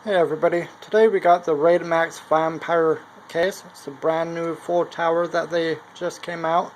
Hey everybody, today we got the Raidmax Vampire case. It's a brand new full tower that they just came out.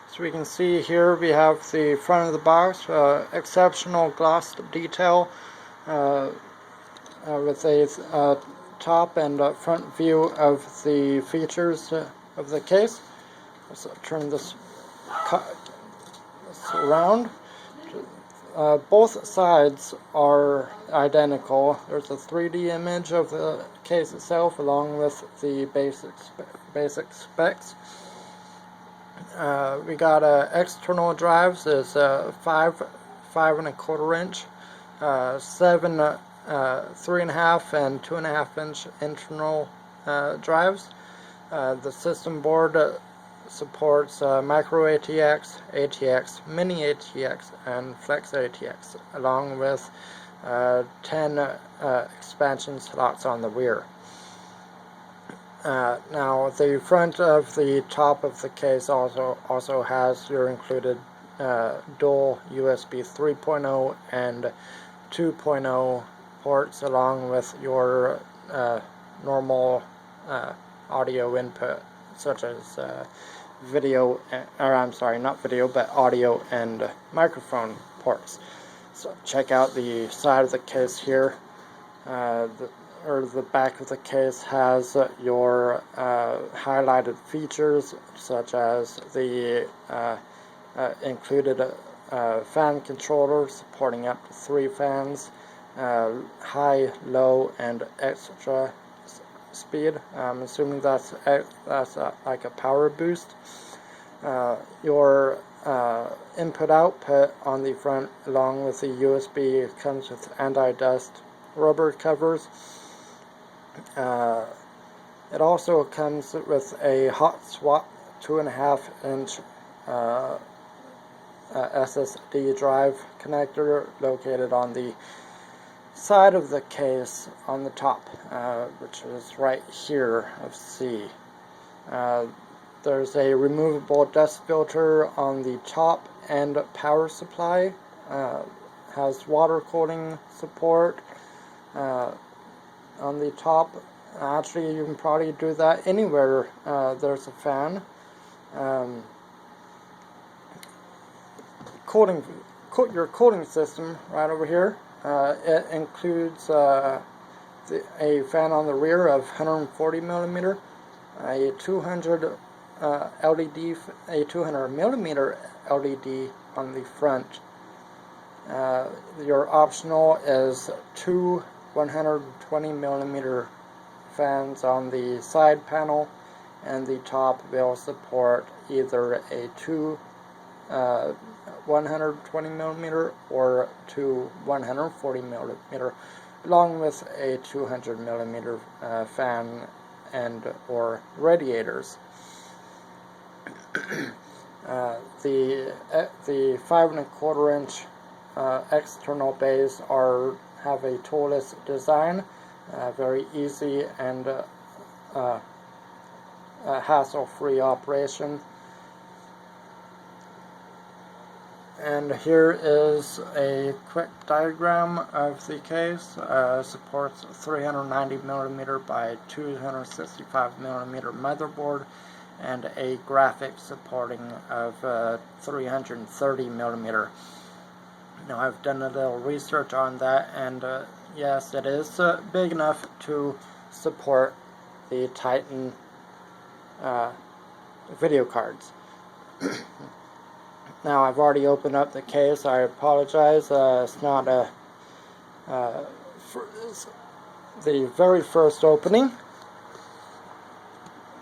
So we can see here we have the front of the box, exceptional gloss detail with a top and front view of the features of the case. Let's turn this around. Both sides are identical. There's a 3D image of the case itself along with the basic specs. We got external drives is 5.25 inch, 7 3.5 and 2.5 inch internal drives. The system board supports Micro-ATX, ATX, Mini-ATX, and Flex-ATX, along with 10 expansion slots on the rear. Now, the front of the top of the case also has your included dual USB 3.0 and 2.0 ports, along with your normal audio input, such as video, or I'm sorry, not video, but audio and microphone ports. So check out the side of the case here. The back of the case has your highlighted features, such as the included fan controller supporting up to 3 fans, high, low, and extra speed. I'm assuming that's like a power boost. Your input output on the front, along with the USB, comes with anti-dust rubber covers. It also comes with a hot swap 2.5 inch SSD drive connector located on the side of the case on the top, which is right here of C. There's a removable dust filter on the top and power supply. Has water cooling support on the top. Actually, you can probably do that anywhere there's a fan. Your cooling system right over here. It includes a fan on the rear of 140 millimeter, a 200 millimeter LED on the front. Your optional is 2 120 millimeter fans on the side panel, and the top will support either a 2 120 millimeter or 2 140 millimeter, along with a 200 millimeter fan and or radiators. The 5.25 inch external bays have a toolless design, very easy and hassle-free operation. And here is a quick diagram of the case. Supports 390 millimeter by 265 millimeter motherboard and a graphic supporting of 330 millimeter. Now, I've done a little research on that, and yes, it is big enough to support the Titan video cards. Now, I've already opened up the case. I apologize. It's not the very first opening,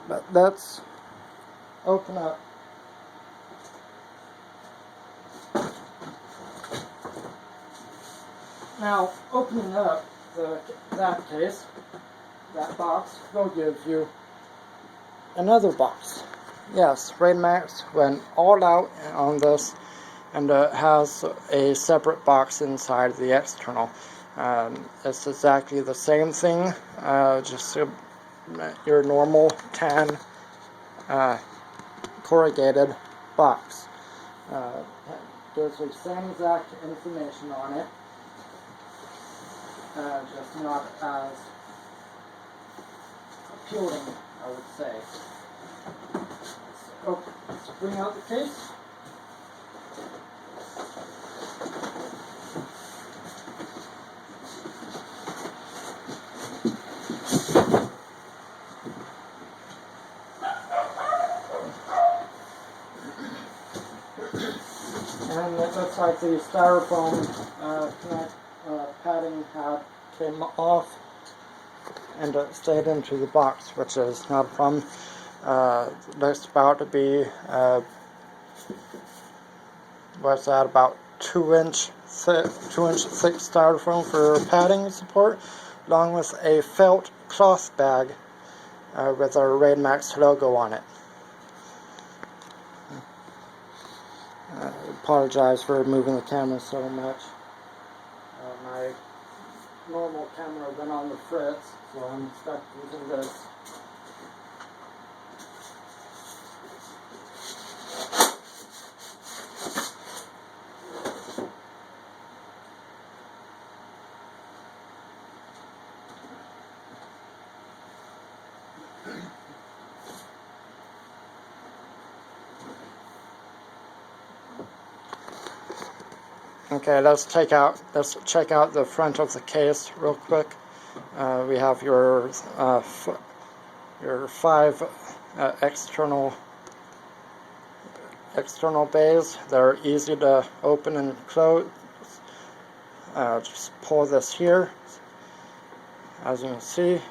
but let's open up. Now, opening up that case, that box, will give you another box. Yes, Raidmax went all out on this, and has a separate box inside the external. It's exactly the same thing, just your normal tan corrugated box. Gives the same exact information on it. Just not as appealing, I would say. Let's bring out the case. And it looks like the styrofoam padding came off and stayed into the box, which is not a problem. Looks about to be what's that, about 2-inch thick styrofoam for padding support, along with a felt cloth bag with our Raidmax logo on it. I apologize for moving the camera so much. My normal camera went on the fritz, so I'm stuck using this. Okay, let's check out the front of the case real quick. We have your 5 external bays. They're easy to open and close. Just pull this here, as you can see.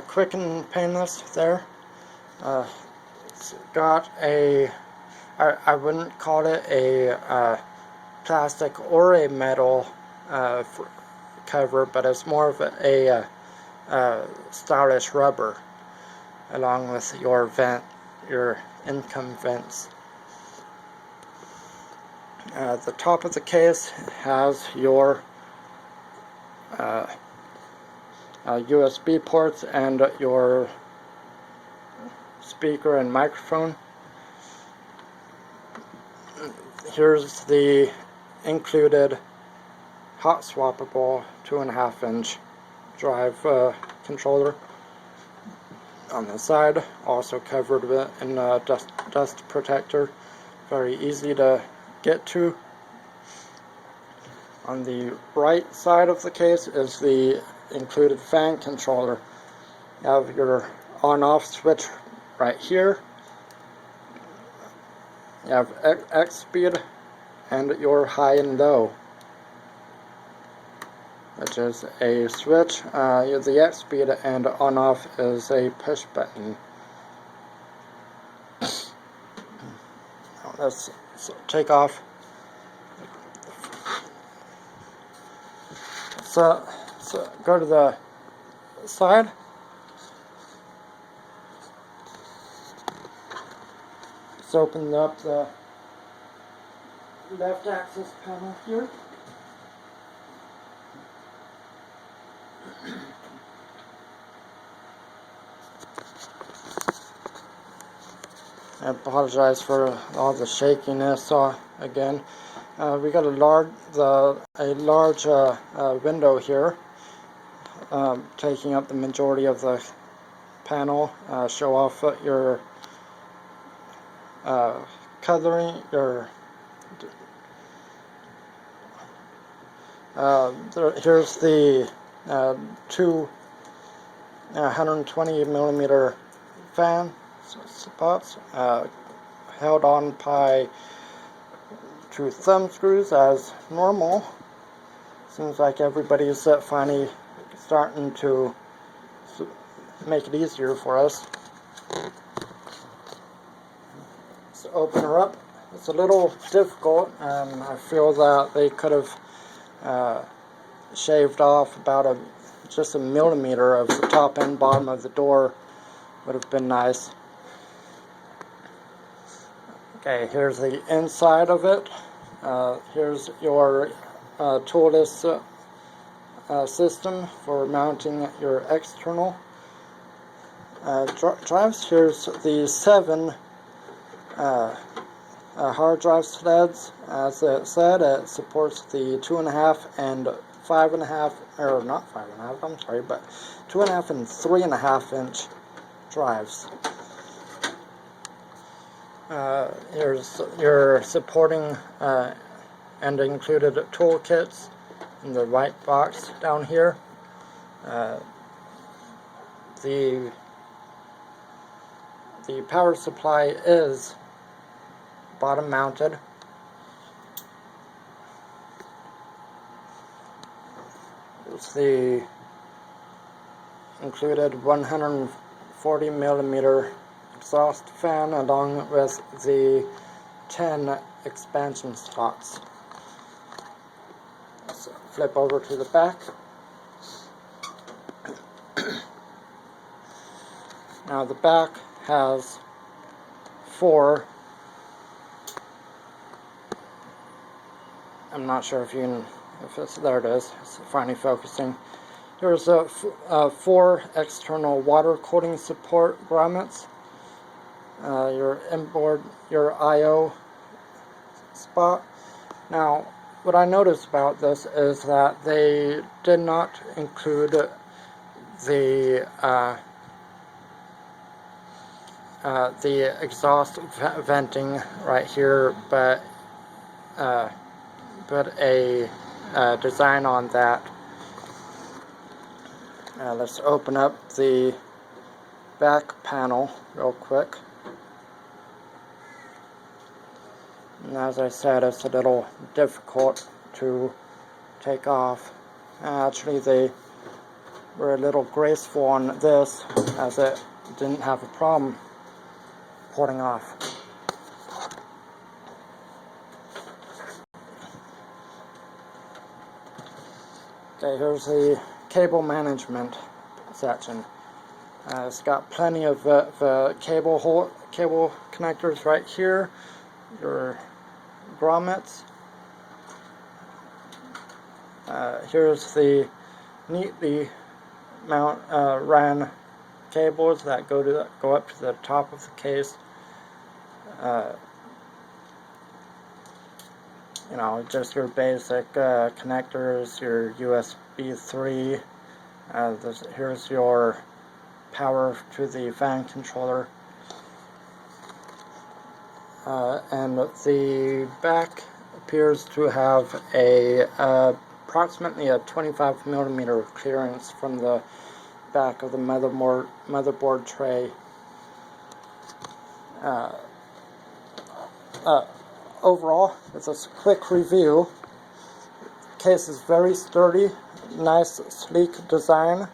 Quick and painless there. It's got a, I wouldn't call it a plastic or a metal cover, but it's more of a stylish rubber, along with your income vents. The top of the case has your USB ports and your speaker and microphone. Here's the included hot swappable 2.5-inch drive controller on the side, also covered in a dust protector, very easy to get to. On the right side of the case is the included fan controller. You have your on-off switch right here. You have X speed and your high and low, which is a switch. The X speed and on-off is a push button. Let's take off. So go to the side. Let's open up the left axis panel here. I apologize for all the shakiness again. We got a large window here, taking up the majority of the panel. Show off your coloring, here's the 2 120 millimeter fan spots, held on by 2 thumb screws as normal. Seems like everybody's finally starting to make it easier for us. Let's open her up. It's a little difficult, and I feel that they could have shaved off about just a millimeter of the top and bottom of the door. Would have been nice. Okay, here's the inside of it. Here's your toolless system for mounting your external drives. Here's the 7 hard drive sleds. As it said, it supports the 2.5 and 5.5, or not 5.5, I'm sorry, but 2.5 and 3.5 inch drives. Here's your supporting and included toolkits in the white box down here. The power supply is bottom mounted. It's the included 140 millimeter exhaust fan along with the 10 expansion slots. Let's flip over to the back. Now the back has 4, I'm not sure if you can, there it is, it's finally focusing. There's 4 external water cooling support grommets, your inboard, your I/O spot. Now, what I noticed about this is that they did not include the exhaust venting right here, but a design on that. Let's open up the back panel real quick. And as I said, it's a little difficult to take off. Actually, they were a little graceful on this, as it didn't have a problem pulling off. Okay, here's the cable management section. It's got plenty of cable connectors right here. Your grommets. Here's the neatly ran cables that go up to the top of the case. You know, just your basic connectors, your USB 3. Here's your power to the fan controller. And the back appears to have approximately a 25 millimeter clearance from the back of the motherboard tray. Overall, it's a quick review. The case is very sturdy, nice sleek design,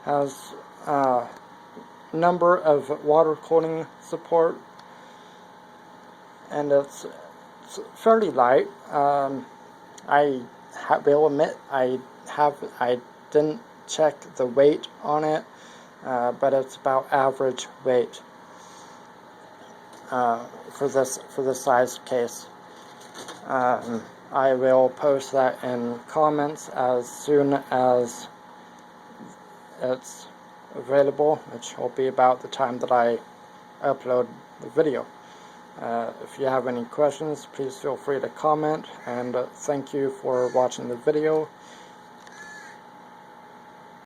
has a number of water cooling support, and it's fairly light. I will admit I didn't check the weight on it, but it's about average weight for this size case. I will post that in comments as soon as it's available, which will be about the time that I upload the video. If you have any questions, please feel free to comment, and thank you for watching the video.